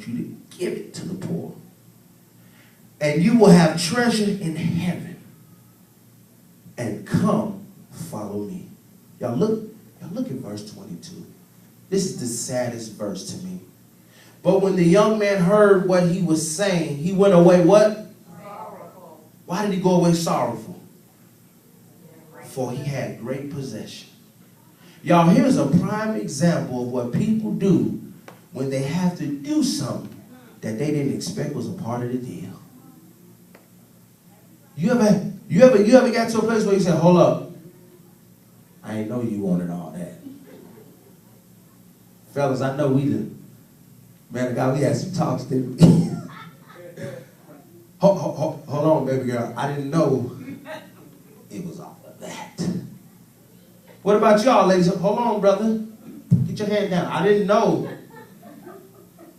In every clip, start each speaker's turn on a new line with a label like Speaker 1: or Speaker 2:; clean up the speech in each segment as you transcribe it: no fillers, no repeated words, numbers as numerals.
Speaker 1: want you to give it to the poor. And you will have treasure in heaven. And come, follow me. Y'all look at verse 22. This is the saddest verse to me. But when the young man heard what he was saying, he went away what? Sorrowful. Why did he go away sorrowful? For he had great possession. Y'all, here's a prime example of what people do when they have to do something that they didn't expect was a part of the deal. You ever got to a place where you said, hold up, I ain't know you wanted all that. Fellas, I know we did. Man of God, we had some talks, didn't we? hold on, baby girl. I didn't know it was all of that. What about y'all, ladies? Hold on, brother. Get your hand down. I didn't know.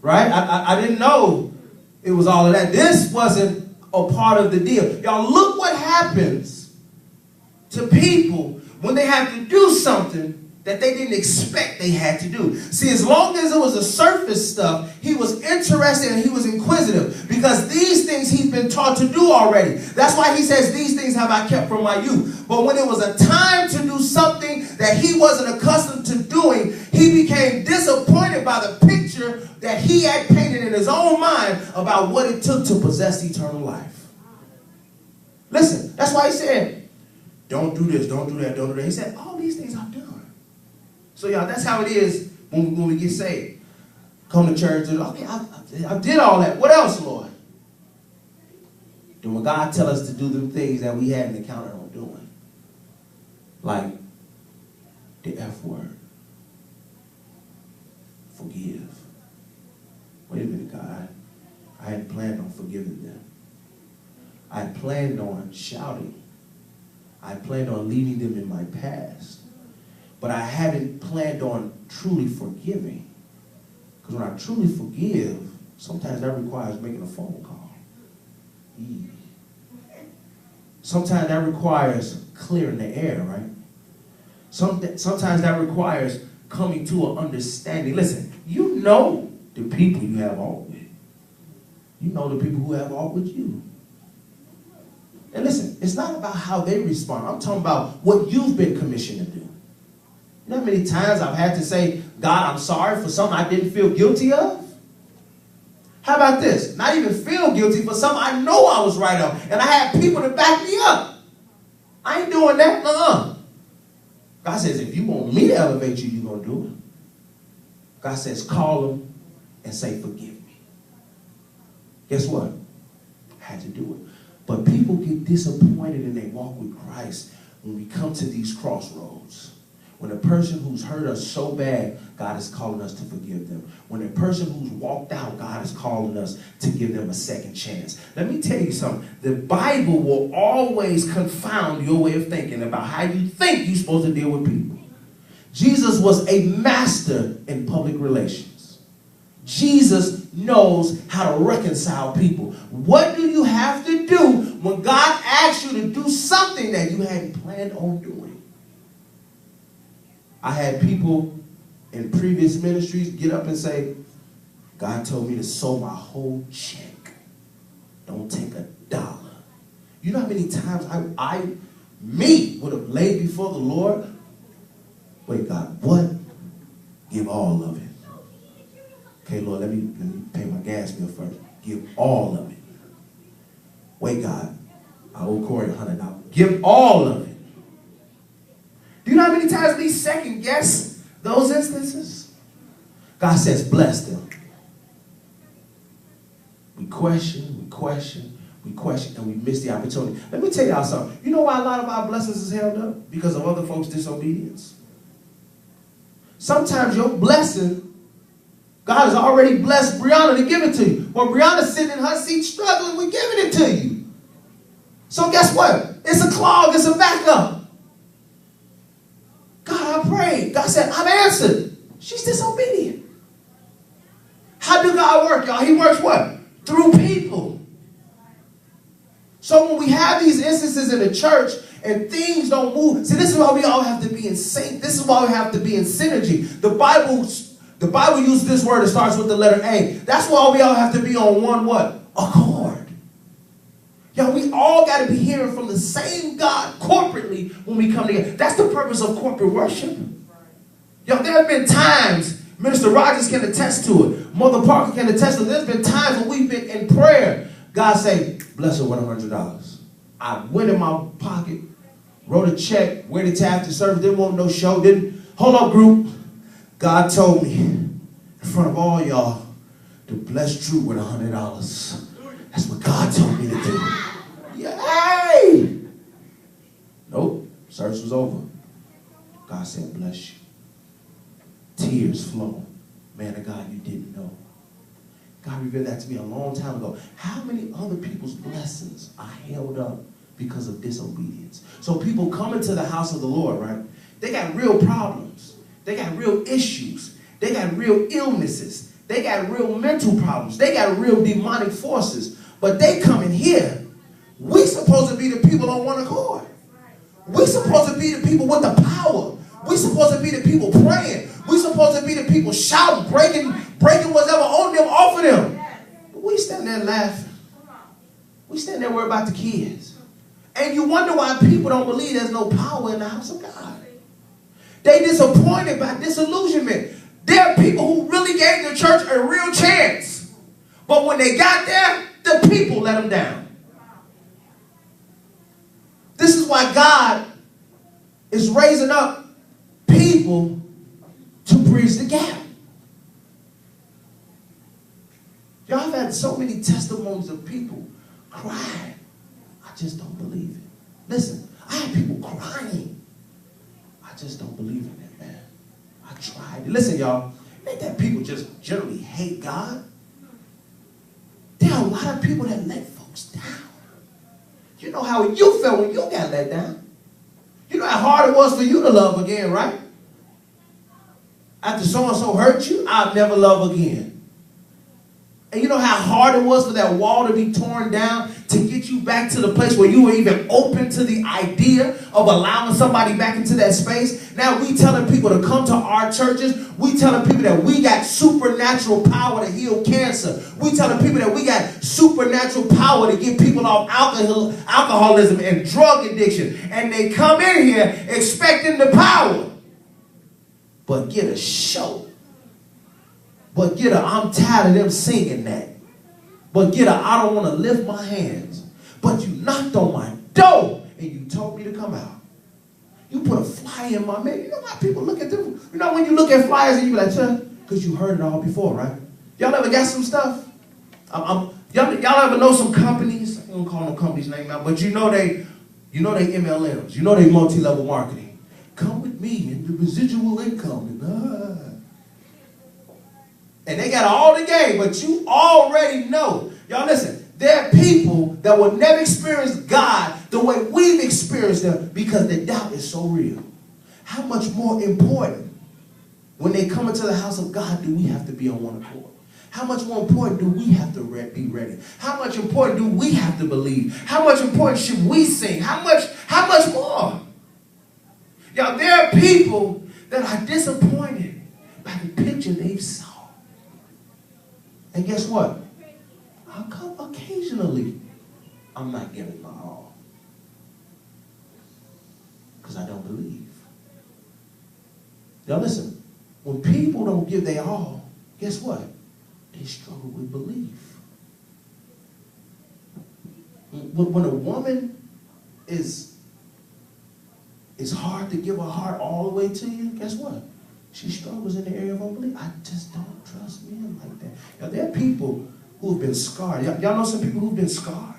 Speaker 1: Right? I didn't know it was all of that. This wasn't a part of the deal. Y'all, look what happens to people when they have to do something that they didn't expect they had to do. See, as long as it was the surface stuff, he was interested and he was inquisitive because these things he's been taught to do already. That's why he says, these things have I kept from my youth. But when it was a time to do something that he wasn't accustomed to doing, he became disappointed by the picture that he had painted in his own mind about what it took to possess eternal life. Listen, that's why he said, don't do this, don't do that, don't do that. He said, all these things I've done. So, y'all, that's how it is when we get saved. Come to church and, okay, I did all that. What else, Lord? Then when God tell us to do the things that we hadn't counted on doing, like the F word, forgive. Wait a minute, God. I hadn't planned on forgiving them. I had planned on shouting. I had planned on leaving them in my past. But I haven't planned on truly forgiving. Because when I truly forgive, sometimes that requires making a phone call. Sometimes that requires clearing the air, right? Sometimes that requires coming to an understanding. Listen, you know the people you have aught with. You know the people who have aught with you. And listen, it's not about how they respond. I'm talking about what you've been commissioned to do. You know how many times I've had to say, God, I'm sorry for something I didn't feel guilty of? How about this? Not even feel guilty for something I know I was right on. And I had people to back me up. I ain't doing that. God says, if you want me to elevate you, you're going to do it. God says, call them and say, forgive me. Guess what? I had to do it. But people get disappointed in their walk with Christ when we come to these crossroads. When a person who's hurt us so bad, God is calling us to forgive them. When a person who's walked out, God is calling us to give them a second chance. Let me tell you something. The Bible will always confound your way of thinking about how you think you're supposed to deal with people. Jesus was a master in public relations. Jesus knows how to reconcile people. What do you have to do when God asks you to do something that you hadn't planned on doing? I had people in previous ministries get up and say, God told me to sow my whole check. Don't take $1. You know how many times I would have laid before the Lord? Wait, God, what? Give all of it. Okay, Lord, let me pay my gas bill first. Give all of it. Wait, God, I owe Corey $100. Give all of it. Do you know how many times we second guess those instances? God says, bless them. We question, and we miss the opportunity. Let me tell y'all something. You know why a lot of our blessings is held up? Because of other folks' disobedience. Sometimes your blessing, God has already blessed Brianna to give it to you. Well, Brianna's sitting in her seat struggling with giving it to you. So guess what? It's a clog, it's a backup. God, I prayed. God said, I've answered. She's disobedient. How do God work, y'all? He works what? Through people. So when we have these instances in the church and things don't move, see, this is why we all have to be in sync. This is why we have to be in synergy. The Bible The Bible uses this word that starts with the letter A. That's why we all have to be on one what? Accord. Yo, we all got to be hearing from the same God corporately when we come together. That's the purpose of corporate worship. Yo, there have been times, Minister Rogers can attest to it, Mother Parker can attest to it, there's been times when we've been in prayer. God say, bless her with $100. I went in my pocket, wrote a check, waited till after service, didn't want no show, didn't, hold up group. God told me in front of all y'all to bless Drew with $100. That's what God told me to do. Yay! Nope, service was over. God said, bless you. Tears flow. Man of God, you didn't know. God revealed that to me a long time ago. How many other people's blessings are held up because of disobedience? So people come into the house of the Lord, right? They got real problems. They got real issues. They got real illnesses. They got real mental problems. They got real demonic forces. But they come in here. We supposed to be the people on one accord. We supposed to be the people with the power. We supposed to be the people praying. We supposed to be the people shouting, breaking whatever on them, off of them. But we stand there laughing. We stand there worried about the kids. And you wonder why people don't believe there's no power in the house of God. They disappointed by disillusionment. There are people who really gave the church a real chance. But when they got there, the people let them down. This is why God is raising up people to bridge the gap. Y'all have had so many testimonies of people crying. I just don't believe it. Listen, I have people crying. I just don't believe in it, man. I tried. Listen, y'all, ain't that people just generally hate God? There are a lot of people that let folks down. You know how you felt when you got let down. You know how hard it was for you to love again, right? After so-and-so hurt you, I'll never love again. And you know how hard it was for that wall to be torn down to get you back to the place where you were even open to the idea of allowing somebody back into that space? Now we telling people to come to our churches. We telling people that we got supernatural power to heal cancer. We telling people that we got supernatural power to get people off alcoholism and drug addiction. And they come in here expecting the power. But get a show. But get a, I'm tired of them singing that. But get a, I don't want to lift my hands. But you knocked on my door and you told me to come out. You put a flyer in my mail. You know how people look at them? You know when you look at flyers and you be like, because you heard it all before, right? Y'all ever got some stuff? Y'all ever know some companies? I don't call no company's name out, but you know they MLMs. You know they multi-level marketing. Come with me and the residual income. And they got all the game, but you already know. Y'all listen, there are people that will never experience God the way we've experienced them because the doubt is so real. How much more important when they come into the house of God do we have to be on one accord? How much more important do we have to be ready? How much important do we have to believe? How much important should we sing? How much more? Y'all, there are people that are disappointed by the picture they saw. And guess what? I'll come occasionally. I'm not giving my all. Because I don't believe. Now listen, when people don't give their all, guess what? They struggle with belief. When a woman is hard to give her heart all the way to you, guess what? She struggles in the area of unbelief. I just don't trust men like that. Now, there are people who have been scarred. Y'all know some people who've been scarred.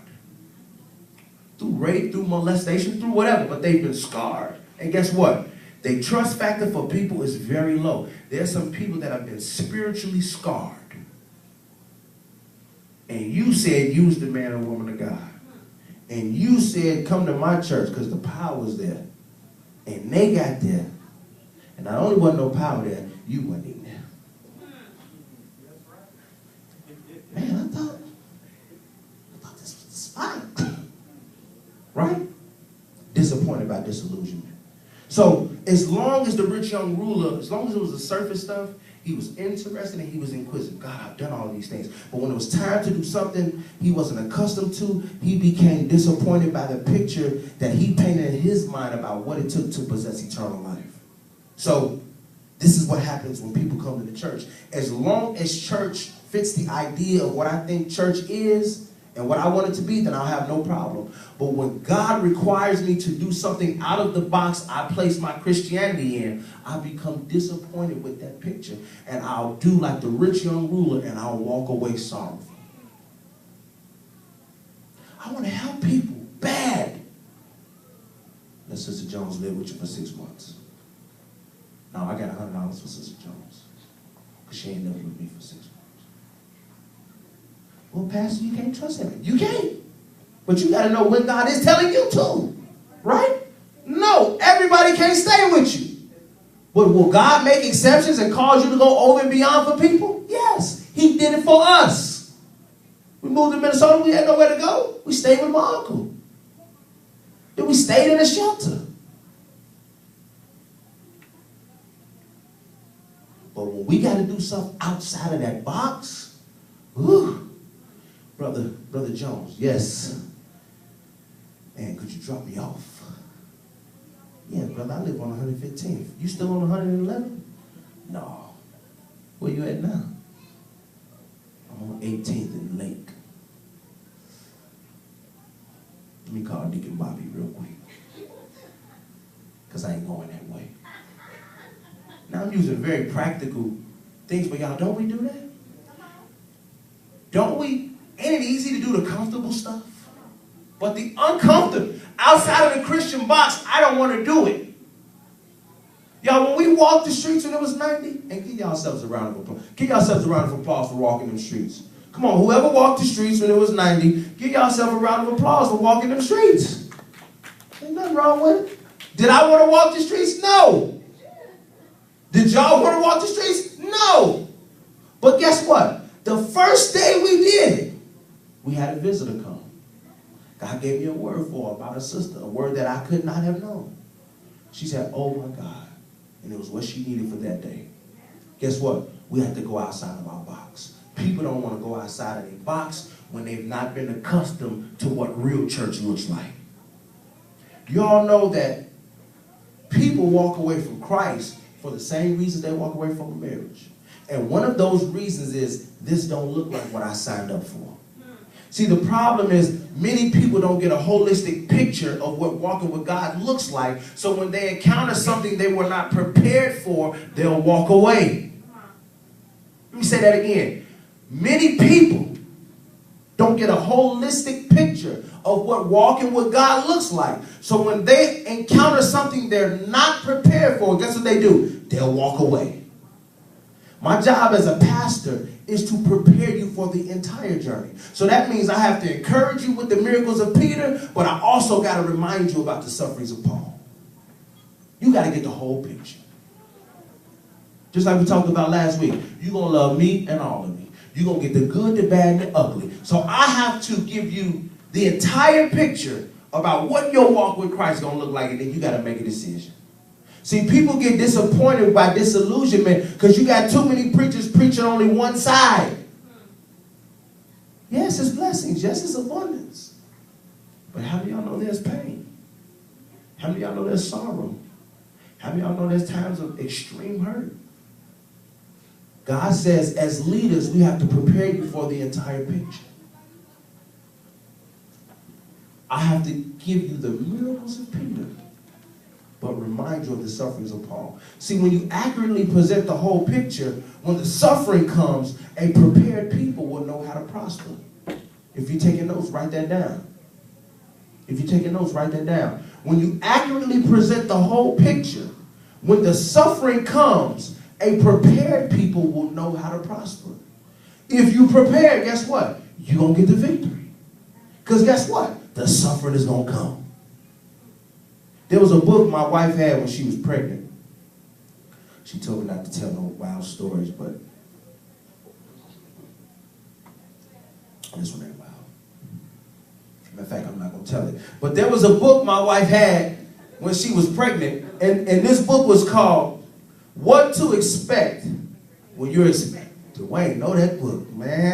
Speaker 1: Through rape, through molestation, through whatever, but they've been scarred. And guess what? The trust factor for people is very low. There are some people that have been spiritually scarred. And you said, use the man or woman of God. And you said, come to my church because the power's there. And they got there. And not only wasn't no power there, you wasn't even there. Man, I thought this was the spot. Right? Disappointed by disillusionment. So as long as the rich young ruler, as long as it was the surface stuff, He was interested and he was inquisitive. God, I've done all these things. But when it was time to do something he wasn't accustomed to, he became disappointed by the picture that he painted in his mind about what it took to possess eternal life. So this is what happens when people come to the church. As long as church fits the idea of what I think church is and what I want it to be, then I'll have no problem. But when God requires me to do something out of the box I place my Christianity in, I become disappointed with that picture. And I'll do like the rich young ruler and I'll walk away sorrowful. I want to help people bad. Let Sister Jones live with you for 6 months. No, I got $100 for Sister Jones. Because she ain't living with me for 6 months. Well, Pastor, you can't trust him. You can't. But you got to know when God is telling you to. Right? No, everybody can't stay with you. But will God make exceptions and cause you to go over and beyond for people? Yes. He did it for us. We moved to Minnesota. We had nowhere to go. We stayed with my uncle. Then we stayed in a shelter. But when we got to do something outside of that box, whew, Brother Jones, yes. Man, could you drop me off? Yeah, brother, I live on 115th. You still on 111? No. Where you at now? I'm on 18th and Lake. Let me call Deacon Bobby real quick. Because I ain't going that way. Now I'm using very practical things, but y'all, don't we do that? Don't we? Ain't it easy to do the comfortable stuff? But the uncomfortable, outside of the Christian box, I don't want to do it. Y'all, when we walked the streets when it was 90, and give yourselves a round of applause. Give yourselves a round of applause for walking them streets. Come on, whoever walked the streets when it was 90, give yourself a round of applause for walking them streets. Ain't nothing wrong with it. Did I want to walk the streets? No. Did y'all want to walk the streets? No. But guess what? The first day we did it, we had a visitor come. God gave me a word for her about a sister, a word that I could not have known. She said, oh my God. And it was what she needed for that day. Guess what? We have to go outside of our box. People don't want to go outside of their box when they've not been accustomed to what real church looks like. Y'all know that people walk away from Christ for the same reasons they walk away from a marriage. And one of those reasons is, this don't look like what I signed up for. See, the problem is many people don't get a holistic picture of what walking with God looks like. So when they encounter something they were not prepared for, they'll walk away. Let me say that again. Many people don't get a holistic picture of what walking with God looks like. So when they encounter something they're not prepared for, guess what they do? They'll walk away. My job as a pastor is to prepare you for the entire journey. So that means I have to encourage you with the miracles of Peter, but I also got to remind you about the sufferings of Paul. You got to get the whole picture. Just like we talked about last week. You're going to love me and all of me. You're going to get the good, the bad, and the ugly. So I have to give you the entire picture about what your walk with Christ is going to look like, and then you got to make a decision. See, people get disappointed by disillusionment because you got too many preachers preaching only one side. Yes, it's blessings. Yes, it's abundance. But how do y'all know there's pain? How many of y'all know there's sorrow? How many of y'all know there's times of extreme hurt? God says, as leaders, we have to prepare you for the entire picture. I have to give you the miracles of Peter, but remind you of the sufferings of Paul. See, when you accurately present the whole picture, when the suffering comes, a prepared people will know how to prosper. If you're taking notes, write that down. If you're taking notes, write that down. When you accurately present the whole picture, when the suffering comes, a prepared people will know how to prosper. If you prepare, guess what? You're going to get the victory. Because guess what? The suffering is going to come. There was a book my wife had when she was pregnant. She told me not to tell no wild stories, but this one ain't wild. Matter of fact, I'm not going to tell it. But there was a book my wife had when she was pregnant, and this book was called What to Expect when you're Dwayne, know that book, man.